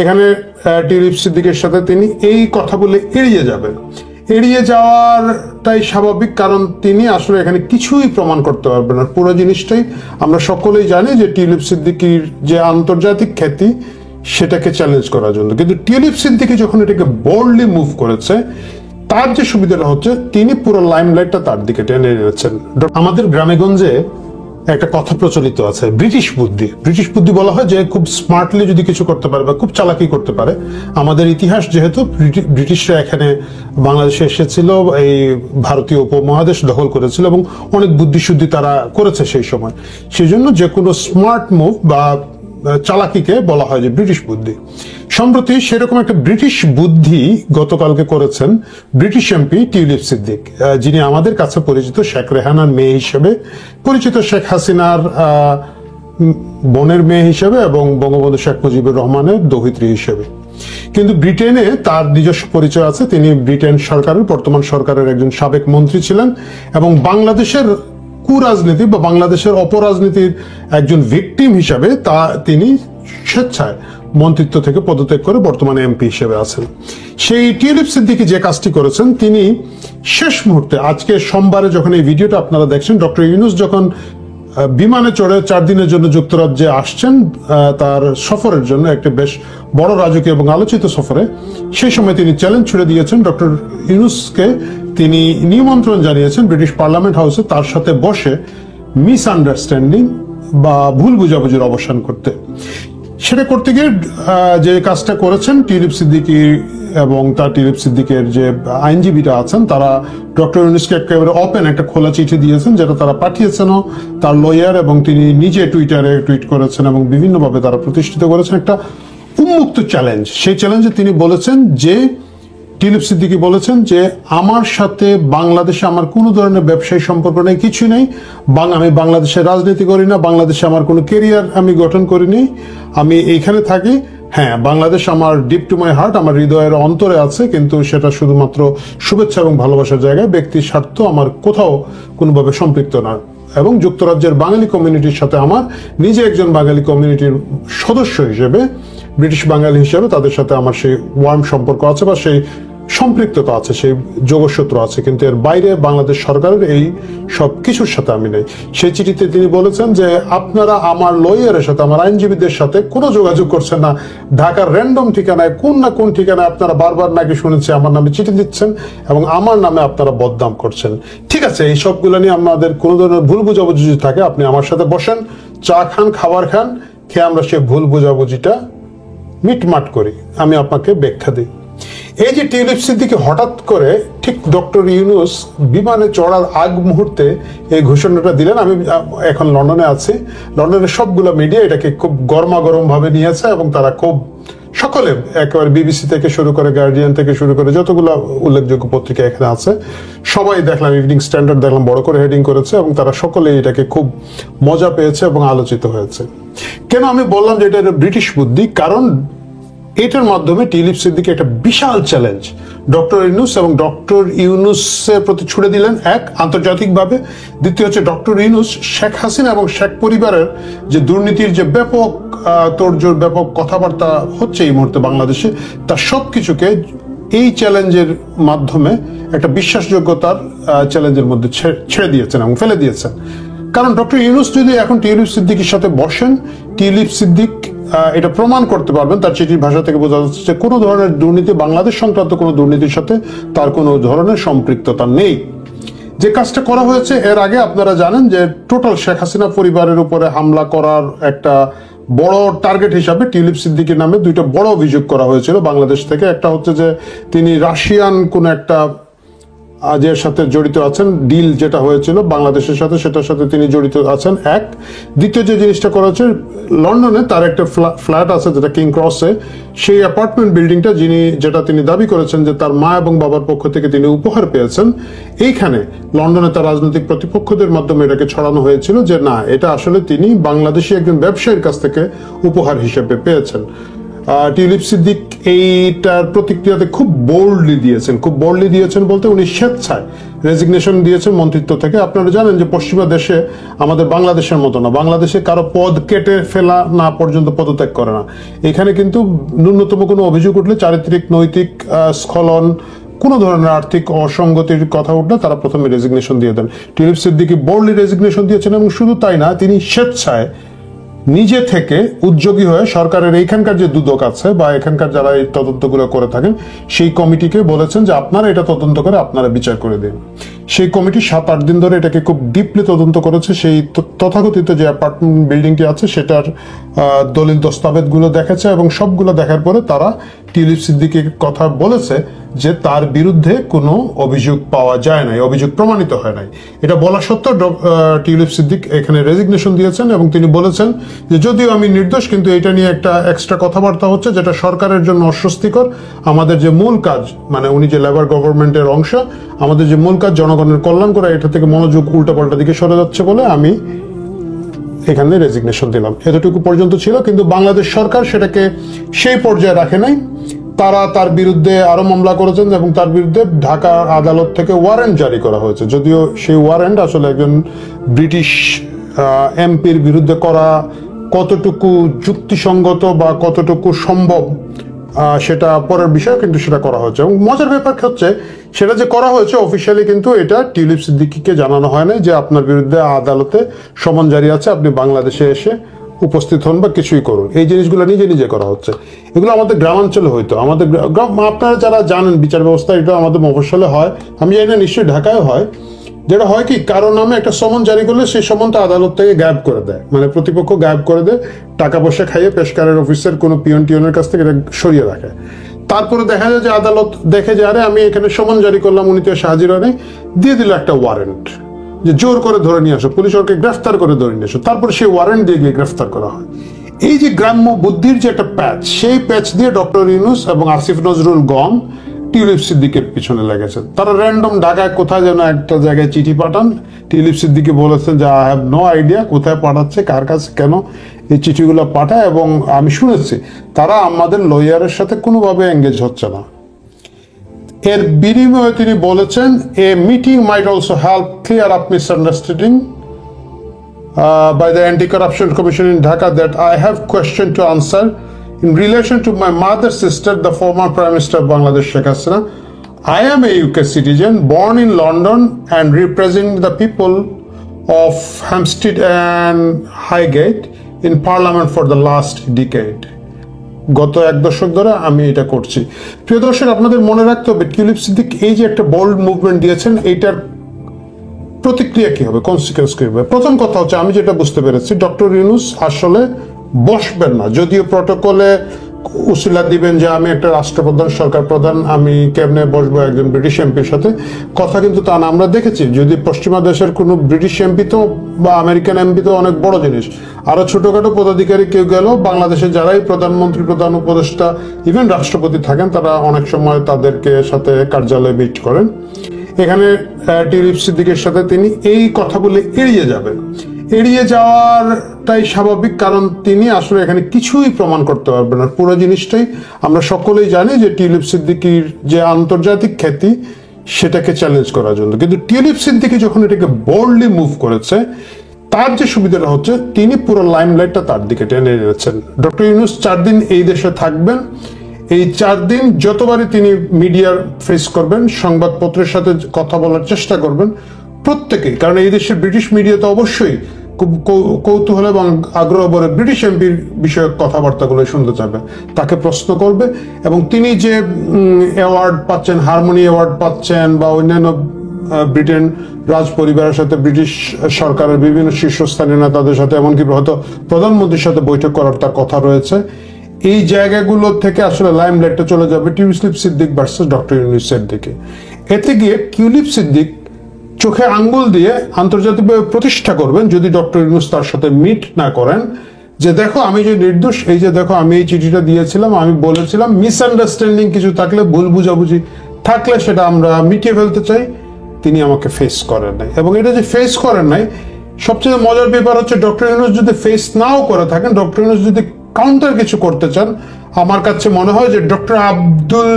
এখানে টিউলিপ সিদ্দিকের সাথে তিনি এই কথা বলে এড়িয়ে যাবেন। এড়িয়ে যাওয়ারটাই স্বাভাবিক, কারণ তিনি আসলে এখানে কিছুই প্রমাণ করতে পারবেন না। পুরো জিনিসটাই আমরা সকলেই জানি যে টিউলিপ সিদ্দিকির যে আন্তর্জাতিক খ্যাতি সেটাকে চ্যালেঞ্জ করার জন্য। কিন্তু টিউলিপ সিদ্দিকি যখন এটাকে বোল্ডলি মুভ করেছে, তার যে সুবিধাটা হচ্ছে তিনি পুরো লাইমলাইটটা তার দিকে টেনে এনেছেন। আমাদের গ্রামেগঞ্জে একটা কথা প্রচলিত আছে, ব্রিটিশ বুদ্ধি। ব্রিটিশ বুদ্ধি বলা হয় যে খুব স্মার্টলি যদি কিছু করতে পারে বা খুব চালাকি করতে পারে। আমাদের ইতিহাস যেহেতু ব্রিটিশরা এখানে বাংলাদেশে এসেছিল, এই ভারতীয় উপমহাদেশ দখল করেছিল এবং অনেক বুদ্ধিশুদ্ধি তারা করেছে সেই সময়, সেই জন্য যে কোনো স্মার্ট মুভ বা চালাকিকে বলা হয় যে ব্রিটিশ বুদ্ধি। সম্প্রতি সেরকম একটা ব্রিটিশ বুদ্ধি গতকালকে করেছেন ব্রিটিশ এমপি টিউলিপ সিদ্দিক, যিনি আমাদের কাছে পরিচিত শেখ রেহানার মেয়ে হিসেবে পরিচিত, শেখ হাসিনার বোনের মেয়ে হিসেবে এবং বঙ্গবন্ধু শেখ মুজিবুর রহমানের দৌহিত্রী হিসেবে। কিন্তু ব্রিটেনে তার নিজস্ব পরিচয় আছে। তিনি ব্রিটেন সরকারের, বর্তমান সরকারের একজন সাবেক মন্ত্রী ছিলেন এবং বাংলাদেশের কুরাজনীতি বা বাংলাদেশের অপরাজনীতির একজন ভিকটিম হিসাবে তিনি স্বেচ্ছায় মন্ত্রিত্ব থেকে পদত্যাগ করে বর্তমানে এমপি হিসেবে আছেন। সেই টিউলিপ সিদ্দিকি যে কাজটি করেছেন, তিনি শেষ মুহূর্তে, আজকে সোমবারে যখন এই ভিডিওটা আপনারা দেখছেন, ডক্টর ইউনূস যখন বিমানে চড়ে 4 দিনের জন্য যুক্তরাজ্যে আসছেন তার সফরের জন্য, একটি বেশ বড় রাজকীয় এবং আলোচিত সফরে, সেই সময় তিনি চ্যালেঞ্জ ছুড়ে দিয়েছেন ডক্টর ইউনূসকে। তিনি নিমন্ত্রণ জানিয়েছেন ব্রিটিশ পার্লামেন্ট হাউসে তার সাথে বসে মিসআন্ডারস্ট্যান্ডিং বা ভুল বুঝাবুঝির অবসান করতে। সেটা করতে গিয়ে যে কাজটা করেছেন টিউলিপ সিদ্দিকি এবং তার টিউলিপ সিদ্দিকের যে আইনজীবীরা আছেন, তারা ডক্টর ইউনূসকে একেবারে ওপেন একটা খোলা চিঠি দিয়েছেন, যেটা তারা পাঠিয়েছেনও তার লয়ার, এবং তিনি নিজে টুইটারে টুইট করেছেন এবং বিভিন্নভাবে তারা প্রতিষ্ঠিত করেছেন একটা উন্মুক্ত চ্যালেঞ্জ। সেই চ্যালেঞ্জে তিনি বলেছেন যে, টিউলিপ সিদ্দিকি বলেছেন যে, আমার সাথে বাংলাদেশে আমার কোনো ধরনের ব্যবসায়ী সম্পর্ক নেই, কিছু নেই। আমি বাংলাদেশে রাজনীতি করি না, বাংলাদেশে আমার কোনো কেরিয়ার আমি গঠন করিনি, আমি এইখানে থাকি। হ্যাঁ, বাংলাদেশ আমার ডিপ টু মাই হার্ট, আমার হৃদয়ের অন্তরে আছে, কিন্তু সেটা শুধুমাত্র শুভেচ্ছা এবং ভালোবাসার জায়গায়, ব্যক্তির স্বার্থ আমার কোথাও কোনোভাবে সম্পৃক্ত না। এবং যুক্তরাজ্যের বাঙালি কমিউনিটির সাথে আমার নিজে একজন বাঙালি কমিউনিটির সদস্য হিসেবে, ব্রিটিশ বাঙালি হিসেবে তাদের সাথে আমার সেই ওয়ার্ম সম্পর্ক আছে বা সেই সম্পৃক্ততা আছে, সেই যোগসূত্র আছে, কিন্তু এর বাইরে বাংলাদেশ সরকারের এই সব কিছুর সাথে আমি নেই। সেই চিঠিতে তিনি বলেছেন যে, আপনারা আমার লয়ারের সাথে, আমার আইনজীবীদের সাথে কোনো যোগাযোগ করছেন না, ঢাকার র্যান্ডম ঠিকানায় কোন না কোন ঠিকানায় আপনারা বারবার নাকি শুনেছি আমার নামে চিঠি দিচ্ছেন এবং আমার নামে আপনারা বদনাম করছেন। ঠিক আছে, এই সবগুলো নিয়ে আমাদের কোনো ধরনের ভুল বুঝাবুঝি থাকে, আপনি আমার সাথে বসেন, চা খান, খাবার খান, খেয়ে আমরা সেই ভুল বুঝাবুঝিটা মিটমাট করি, আমি আপনাকে ব্যাখ্যা দিই। এই যে টিউলিপ সিদ্দিকি হঠাৎ করে ঠিক ডক্টর ইউনূস বিমানে চড়ার আগ মুহূর্তে এই ঘোষণাটা দিলেন। আমি এখন লন্ডনে আছি, লন্ডনের সবগুলো মিডিয়া এটাকে খুব গরমাগরম ভাবে নিয়েছে এবং তারা খুব সকলে, একেবারে বিবিসি থেকে শুরু করে, গার্ডিয়ান থেকে শুরু করে যতগুলো উল্লেখযোগ্য পত্রিকা এখানে আছে সবাই দেখলাম, ইভিনিং স্ট্যান্ডার্ড দেখলাম বড় করে হেডিং করেছে এবং তারা সকলে এটাকে খুব মজা পেয়েছে এবং আলোচিত হয়েছে। কেন আমি বললাম যে এটা ব্রিটিশ বুদ্ধি? কারণ এটার মাধ্যমে টিউলিপ সিদ্দিকি একটা বিশাল চ্যালেঞ্জ ডক্টর ইউনূস এবং ডক্টর ইউনূসের প্রতি ছুড়ে দিলেন, এক, আন্তর্জাতিকভাবে। দ্বিতীয় হচ্ছে ডক্টর ইউনূস শেখ হাসিনা এবং শেখ পরিবারের যে দুর্নীতির যে ব্যাপক তোড়জোড়, ব্যাপক কথাবার্তা হচ্ছে এই মুহূর্তে বাংলাদেশে, তার সবকিছুকে এই চ্যালেঞ্জের মাধ্যমে একটা বিশ্বাসযোগ্যতার চ্যালেঞ্জের মধ্যে ছেড়ে দিয়েছেন এবং ফেলে দিয়েছেন। কারণ ডক্টর ইউনূস যদি এখন টিউলিপ সিদ্দিকির সাথে বসেন, টিউলিপ সিদ্দিক এটা প্রমাণ করতে পারবেন, তার চিঠির ভাষা থেকে বোঝা যাচ্ছে যে কোনো ধরনের দুর্নীতি, বাংলাদেশ সংক্রান্ত কোনো দুর্নীতির সাথে তার কোনো ধরনের সম্পৃক্ততা নেই। যে কাজটা করা হয়েছে এর আগে আপনারা জানেন যে টোটাল শেখ হাসিনা পরিবারের উপরে হামলা করার একটা বড় টার্গেট হিসাবে টিউলিপ সিদ্দিকির নামে 2টা বড় অভিযোগ করা হয়েছিল বাংলাদেশ থেকে। একটা হচ্ছে যে তিনি রাশিয়ান কোন একটা আজের সাথে জড়িত আছেন, ডিল যেটা হয়েছিল বাংলাদেশের সাথে, সেটার সাথে তিনি জড়িত আছেন, এক। দ্বিতীয় যে জিনিসটা করা হচ্ছে, লন্ডনে তার একটা ফ্ল্যাট আছে যেটা কিং ক্রসে, সেই অ্যাপার্টমেন্ট বিল্ডিংটা যেটা তিনি দাবি করেছেন যে তার মা এবং বাবার পক্ষ থেকে তিনি উপহার পেয়েছেন, এইখানে লন্ডনে তার রাজনৈতিক প্রতিপক্ষদের মাধ্যমে এটাকে ছড়ানো হয়েছিল যে না, এটা আসলে তিনি বাংলাদেশি একজন ব্যবসায়ীর কাছ থেকে উপহার হিসেবে পেয়েছেন। টিউলিপ সিদ্দিক এইটার প্রতিক্রিয়াতে খুব বোল্ডলি দিয়েছেন বলতে উনি স্বেচ্ছায় রেজিগনেশন দিয়েছেন মন্ত্রিত্ব থেকে। আপনারা জানেন যে পশ্চিমা দেশে আমাদের বাংলাদেশের মতো না, বাংলাদেশে কারো পদ কেটে ফেলা না পর্যন্ত পদত্যাগ করে না। এখানে কিন্তু ন্যূনতম কোনো অভিযোগ উঠলে, চারিত্রিক নৈতিক স্খলন, কোনো ধরনের আর্থিক অসঙ্গতির কথা উঠলে তারা প্রথমে রেজিগনেশন দিয়ে দেন। টিউলিপ সিদ্দিকী বোল্ডলি রেজিগনেশন দিয়েছেন, এবং শুধু তাই না, তিনি স্বেচ্ছায় নিজে থেকে উদ্যোগী হয়ে সরকারের এইখানকার যে দুদক আছে বা এখানকার যারা এই তদন্তগুলো করে থাকেন সেই কমিটিকে বলেছেন যে আপনারা এটা তদন্ত করে আপনারা বিচার করে দিন। সেই কমিটি 7-8 দিন ধরে এটাকে খুব ডিপলি তদন্ত করেছে। সেই তথাকথিত যে অ্যাপার্টমেন্ট বিল্ডিংটি আছে সেটার দলিল দস্তাবেজগুলো দেখেছে, এবং সবগুলো দেখার পরে তারা টিউলিপ সিদ্দিকীর কথা বলেছে যে তার বিরুদ্ধে কোনো অভিযোগ পাওয়া যায় নাই, অভিযোগ প্রমাণিত হয় নাই। এটা বলা সত্ত্বেও টিউলিপ সিদ্দিক এখানে রেজিগনেশন দিয়েছেন, এবং তিনি বলেছেন যে যদিও আমি নির্দোষ, কিন্তু এটা নিয়ে একটা এক্সট্রা কথাবার্তা হচ্ছে যেটা সরকারের জন্য অস্বস্তিকর। আমাদের যে মূল কাজ, মানে উনি যে লেবার গভর্নমেন্টের অংশ, আমাদের যে মূল কাজ জনগণের কল্যাণ করা, এটা থেকে মনোযোগ উল্টাপাল্টা দিকে সরে যাচ্ছে বলে আমি এখানে রেজিগনেশন দিলাম। এতটুকু পর্যন্ত ছিল, কিন্তু বাংলাদেশ সরকার সেটাকে সেই পর্যায়ে রাখে নাই। তারা তার বিরুদ্ধে আরো মামলা করেছেন, এবং তার বিরুদ্ধে ঢাকা আদালত থেকে ওয়ারেন্ট জারি করা হয়েছে। যদিও সেই ওয়ারেন্ট আসলে একজন ব্রিটিশ এমপির বিরুদ্ধে করা কতটুকু যুক্তিসঙ্গত বা কতটুকু সম্ভব সেটা পরের বিষয়, কিন্তু সেটা করা হয়েছে। এবং মজার ব্যাপার হচ্ছে সেটা যে করা হয়েছে অফিসিয়ালি, কিন্তু এটা টিউলিপ সিদ্দিকীকে জানানো হয় না যে আপনার বিরুদ্ধে আদালতে সমন জারি আছে, আপনি বাংলাদেশে এসে উপস্থিত হন বা কিছুই করুন। এই জিনিসগুলো নিজে নিজে করা হচ্ছে। এগুলো আমাদের গ্রামাঞ্চলে হইতো, আমাদের আপনারা যারা জানেন বিচার ব্যবস্থা, এটা আমাদের মফস্বলে হয়, আমি জানি না নিশ্চয়ই ঢাকায় হয়। যেটা হয় কি, কারো নামে একটা সমন জারি করলে সেই সমনটা আদালত থেকে গায়েব করে দেয়, মানে প্রতিপক্ষ গায়েব করে দেয়, টাকা পয়সা খাইয়ে পেশকারের অফিসের কোনো টিয়নের কাছ থেকে এটা সরিয়ে রাখে। তারপরে দেখা যায় যে আদালত দেখে যে আরে আমি এখানে সমন জারি করলাম, উনি তো হাজির হয়, দিয়ে দিল একটা ওয়ারেন্ট যে জোর করে ধরে নিয়ে আসো, পুলিশ ওকে গ্রেফতার করে ধরে নিয়ে আসো। তারপর সেই ওয়ারেন্ট দিয়ে গিয়ে গ্রেফতার করা হয়। এই যে গ্রাম্য বুদ্ধির যে একটা প্যাচ, সেই প্যাচ দিয়ে ডক্টর ইউনূস এবং আসিফ নজরুল গম টিউলিপ সিদ্দিকের পিছনে লেগেছে। তারা র্যান্ডম ঢাকায় কোথায় যেন একটা জায়গায় চিঠি পাঠান। টিউলিপ সিদ্দিকী বলেছেন যে আই হ্যাভ নো আইডিয়া কোথায় পাঠাচ্ছে, কার কাছে, কেন এই চিঠিগুলো পাঠায়, এবং আমি শুনেছি তারা আমাদের লয়ারের সাথে কোনোভাবে এঙ্গেজ হচ্ছে না। এর বিনিময়ে তিনি বলেছেন এ meeting mite also help clear up misunderstanding by the Anti-Corruption Commission in Dhaka that I have question to answer in relation to my mother's sister, the former Prime Minister of Bangladesh, Sheikh Hasina. I am a UK citizen, born in London and representing the people of Hampstead and Highgate in Parliament for the last decade. গত 1 দশক ধরে আমি এটা করছি। প্রিয় দর্শক, আপনাদের মনে রাখতে হবে টিউলিপ সিদ্দিক এই যে একটা বোল্ড মুভমেন্ট দিয়েছেন, এইটার প্রতিক্রিয়া কি হবে, কনসিকুয়েন্স কি হবে। প্রথম কথা হচ্ছে, আমি যেটা বুঝতে পেরেছি, ডক্টর ইউনূস আসলে বসবেন না। যদিও প্রটোকলে উসিলা দিবেন যে আমি একটা রাষ্ট্রপ্রধান, সরকার প্রধান, আমি কেমনে বসবো একজন ব্রিটিশ এমপির সাথে, কথা কিন্তু তা না। আমরা দেখেছি যদি পশ্চিমা দেশের কোনো ব্রিটিশ এমপি তো বা আমেরিকান এমপি তো অনেক বড় জিনিস, আরো ছোটখাটো পদাধিকারী কেউ গেল, বাংলাদেশে যারাই প্রধানমন্ত্রী, প্রধান উপদেষ্টা, ইভেন রাষ্ট্রপতি থাকেন, তারা অনেক সময় তাদেরকে সাথে কার্যালয়ে মিট করেন। এখানে টিউলিপ সিদ্দিকের সাথে তিনি এই কথা বলে এড়িয়ে যাবেন। এড়িয়ে যাওয়ারটাই স্বাভাবিক, কারণ তিনি আসলে এখানে কিছুই প্রমাণ করতে পারবেন না। পুরো জিনিসটাই আমরা সকলেই জানি যে টিউলিপ সিদ্দিকীর যে আন্তর্জাতিক খ্যাতি, সেটাকে চ্যালেঞ্জ করার জন্য। কিন্তু টিউলিপ সিদ্দিকী যখন এটাকে বোল্ডলি মুভ করেছে, তার যে সুবিধাটা হচ্ছে তিনি পুরো লাইমলাইটটা তার দিকে টেনে এনেছেন। ডক্টর ইউনূস 4 দিন এই দেশে থাকবেন। এই 4 দিন যতবারই তিনি মিডিয়ার ফেস করবেন, সংবাদপত্রের সাথে কথা বলার চেষ্টা করবেন প্রত্যেকেই, কারণ এই দেশের ব্রিটিশ মিডিয়া তো অবশ্যই খুব কৌতূহল এবং আগ্রহ ভরে ব্রিটিশ এমপির বিষয়ক কথাবার্তাগুলো শুনতে চাবে, তাকে প্রশ্ন করবে। এবং তিনি যে অ্যাওয়ার্ড পাচ্ছেন, হারমোনি অ্যাওয়ার্ড পাচ্ছেন, বা অন্যান্য ব্রিটেন রাজ পরিবারের সাথে, ব্রিটিশ সরকারের বিভিন্ন শীর্ষস্থানীয় নেতাদের সাথে, এমনকি হয়তো প্রধানমন্ত্রীর সাথে বৈঠক করার তার কথা রয়েছে। এই জায়গাগুলো থেকে আসলে লাইমলাইটটা চলে যাবে টিউলিপ সিদ্দিক ভার্সেস ডক্টর ইউনূসের দিকে। এতে গিয়ে টিউলিপ সিদ্দিক চোখে আঙ্গুল দিয়ে আন্তর্জাতিকভাবে প্রতিষ্ঠা করবেন, যদি ডক্টর ইউনূস তার সাথে মিট না করেন, যে দেখো আমি যে নির্দোষ, এই যে দেখো আমি এই চিঠিটা দিয়েছিলাম, আমি বলেছিলাম মিসআন্ডারস্ট্যান্ডিং কিছু থাকলে, ভুল বুঝাবুঝি থাকলে সেটা আমরা মিটিয়ে ফেলতে চাই। তিনি আমাকে ফেস করেন নাই, এবং এটা যে ফেস করেন নাই, সবচেয়ে মজার ব্যাপার হচ্ছে ডক্টর ইউনূস যদি ফেস নাও করে থাকেন, ডক্টর ইউনূস যদি কাউন্টার কিছু করতে চান, আমার কাছে মনে হয় যে ডক্টর আব্দুল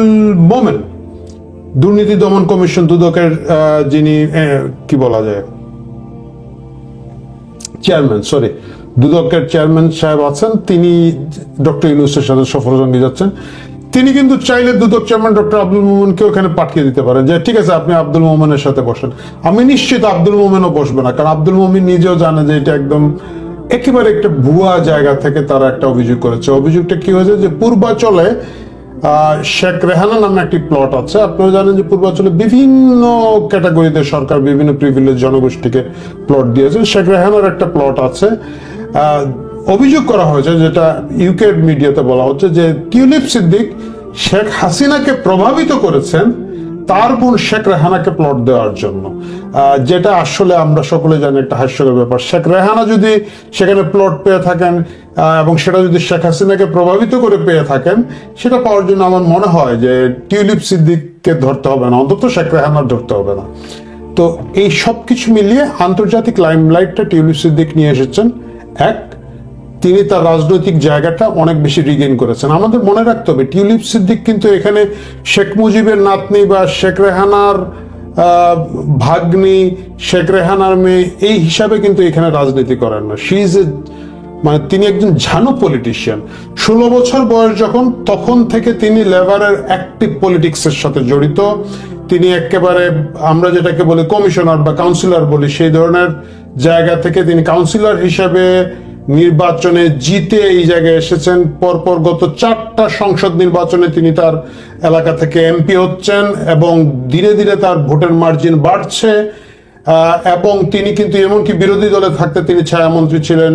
মোমেন দুর্নীতি দমন কমিশন দুদকের যিনি কি বলা যায় চেয়ারম্যান, দুদকের চেয়ারম্যান সাহেব আছেন, তিনি ডক্টর ইউনূসের সাথে সফরসঙ্গী যাচ্ছেন। তিনি কিন্তু চাইলে দুদক চেয়ারম্যান ডক্টর আব্দুল মোমেনকেও এখানে পাঠিয়ে দিতে পারেন যে ঠিক আছে আপনি আব্দুল মোমেনের সাথে বসেন। আমি নিশ্চিত আব্দুল মোমেনও বসবে না, কারণ আব্দুল মোমেন নিজেও জানে যে এটা একদম একেবারে একটা ভুয়া জায়গা থেকে তারা একটা অভিযোগ করেছে। অভিযোগটা কি হয়েছে যে পূর্বাচলে শেখ রেহানা নামে একটি প্লট আছে। আপনারা জানেন যে পূর্বাচলে বিভিন্ন ক্যাটাগরিতে সরকার বিভিন্ন প্রিভিলেজ জনগোষ্ঠীকে প্লট দিয়েছে। শেখ রেহানার একটা প্লট আছে। অভিযোগ করা হয়েছে, যেটা ইউকে মিডিয়াতে বলা হচ্ছে, যে টিউলিপ সিদ্দিক শেখ হাসিনাকে প্রভাবিত করেছেন তার বোন শেখ রেহানাকে প্লট দেওয়ার জন্য, যেটা আসলে আমরা সকলে জানি একটা হাস্যকর ব্যাপার। শেখ রেহানা যদি সেখানে প্লট পেয়ে থাকেন এবং সেটা যদি শেখ হাসিনাকে প্রভাবিত করে পেয়ে থাকেন, সেটা পাওয়ার জন্য আমার মনে হয় যে টিউলিপ সিদ্দিককে ধরতে হবে না, অন্তত শেখ রেহানার ধরতে হবে না। তো এই সব কিছু মিলিয়ে আন্তর্জাতিক লাইমলাইটটা টিউলিপ সিদ্দিক নিয়ে এসেছেন। তিনি তার রাজনৈতিক জায়গাটা অনেক বেশি রিগেইন করেছেন। আমাদের মনে রাখতে হবে টিউলিপ সিদ্দিক কিন্তু এখানে শেখ মুজিবের নাতনি বা শেখ রেহানার ভাগ্নি, শেখ রেহানার মেয়ে এই হিসাবে কিন্তু এখানে রাজনীতি করেন না। মানে তিনি একজন ঝানু পলিটিশিয়ান। 16 বছর বয়স যখন, তখন থেকে তিনি লেবারের অ্যাক্টিভ পলিটিক্সের সাথে জড়িত। তিনি একেবারে আমরা যেটাকে বলি কমিশনার বা কাউন্সিলর বলি, সেই ধরনের জায়গা থেকে তিনি কাউন্সিলর হিসাবে নির্বাচনে জিতে এই জায়গায় এসেছেন। পরপর গত 4টা সংসদ নির্বাচনে তিনি তার এলাকা থেকে এমপি হচ্ছেন এবং ধীরে ধীরে তার ভোটের মার্জিন বাড়ছে। এবং তিনি কিন্তু এমনকি বিরোধী দলে থাকতে তিনি ছায়ামন্ত্রী ছিলেন।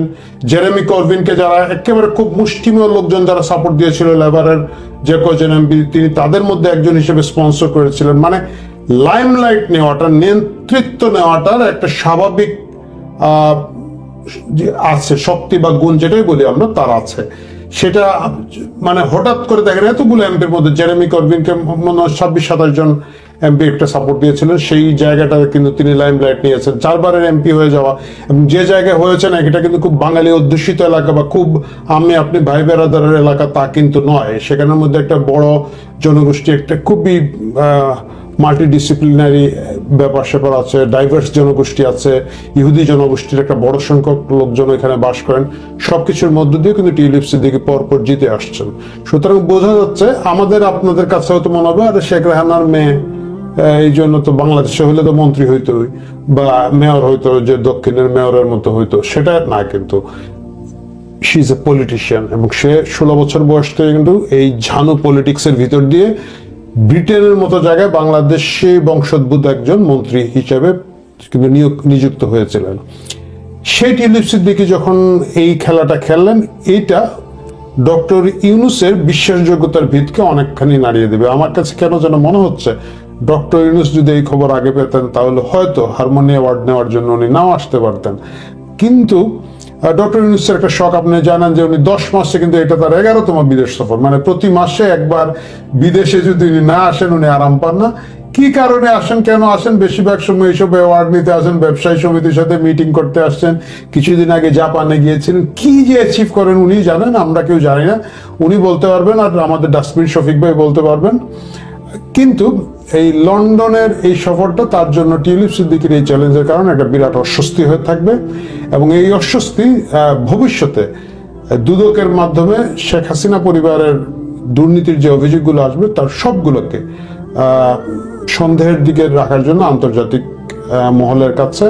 জেরেমি করবিনকে যারা একেবারে খুব মুষ্টিমেয় লোকজন যারা সাপোর্ট দিয়েছিল লেবারের যে কজন এমপি, তিনি তাদের মধ্যে একজন হিসেবে স্পন্সর করেছিলেন। মানে লাইমলাইট নেওয়াটা, নেতৃত্ব নেওয়াটার একটা স্বাভাবিক আছে, শক্তি বা গুণ যেটাই বলি আমরা, তার আছে। সেটা মানে হঠাৎ করে দেখেন এতগুলো এমপির মধ্যে জেরেমি করবিনকে মনে হয় 26-27 জন এমপি একটা সাপোর্ট দিয়েছিলেন। সেই জায়গাটা কিন্তু তিনি লাইমলাইট নিয়েছেন। 4 বারের এমপি হয়ে যাওয়া, এবং যে জায়গায় হয়েছে না এটা কিন্তু খুব বাঙালি অধ্যুষিত এলাকা বা খুব আপনি ভাই বেড়াদারের এলাকা তা কিন্তু নয়। সেখানের মধ্যে একটা বড় জনগোষ্ঠী, একটা খুবই মাল্টিডিসিপ্লিনারি ব্যাপার স্যাপার আছে, ডাইভার্স জনগোষ্ঠী আছে, ইহুদি জনগোষ্ঠীর একটা বড় সংখ্যক লোকজন এখানে বাস করেন। সবকিছুর মধ্য দিয়ে কিন্তু টিউলিপ সিদ্দিকী পরপর জিতে আসছেন। সুতরাং বোঝা যাচ্ছে আমাদের আপনাদের কাছে হয়তো মনে হবে আরে শেখ রেহানার মেয়ে, এই জন্য তো বাংলাদেশে হলে তো মন্ত্রী হইতো বা মেয়র হইতো, যে দক্ষিণের মেয়রের মতো হইতো, সেটা না। কিন্তু শি ইজ এ পলিটিশিয়ান এবং সে 16 বছর বয়স থেকে কিন্তু এই ঝানু পলিটিক্সের ভিতর দিয়ে ব্রিটেনের মতো জায়গায় বাংলাদেশি বংশোদ্ভূত একজন মন্ত্রী হিসেবে কিন্তু নিযুক্ত হয়েছিলেন। সেই টিউলিপ সিদ্দিকী যখন এই খেলাটা খেললেন, এইটা ডক্টর ইউনূসের বিশ্বাসযোগ্যতার ভিতকে অনেকখানি নাড়িয়ে দেবে। আমার কাছে কেন যেন মনে হচ্ছে ডক্টর ইউনূস যদি এই খবর আগে পেতেন তাহলে হয়তো হারমোনি অ্যাওয়ার্ড নেওয়ার জন্য উনি নাও আসতে পারতেন। কিন্তু ডক্টর ইউনূসের একটা শখ, আপনি জানেন যে উনি 10 মাসে কিন্তু এটা তার 11তম বিদেশ সফর। মানে প্রতি মাসে একবার বিদেশে যদি উনি না আসেন উনি আরাম পান না। কি কারণে আসেন, কেন আসেন? বেশিরভাগ সময় এইসব অ্যাওয়ার্ড নিতে আসেন, ব্যবসায়ী সমিতির সাথে মিটিং করতে আসছেন। কিছুদিন আগে জাপানে গিয়েছিলেন। কি যে অ্যাচিভ করেন উনি জানেন, আমরা কেউ জানি না। উনি বলতে পারবেন আর আমাদের ডাস্টবিন শফিক ভাই বলতে পারবেন। কিন্তু এই লন্ডনের এই সফরটা তার জন্য টিউলিপ সিদ্দিকীর এই চ্যালেঞ্জের কারণে একটা বিরাট অস্বস্তি হয়ে থাকবে এবং এই অস্বস্তি ভবিষ্যতে দুদকের মাধ্যমে শেখ হাসিনা পরিবারের দুর্নীতির যে অভিযোগগুলো আসবে তার সবগুলোকে সন্দেহের দিকে রাখার জন্য আন্তর্জাতিক মহলের কাছে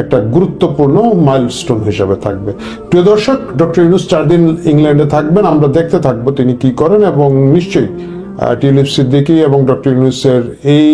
একটা গুরুত্বপূর্ণ মাইলস্টোন হিসেবে থাকবে। প্রিয় দর্শক, ডক্টর ইউনূস 4 দিন ইংল্যান্ডে থাকবেন। আমরা দেখতে থাকবো তিনি কি করেন এবং নিশ্চয়ই টিউলিপ সিদ্দিকী এবং ডক্টর ইউনূসের এই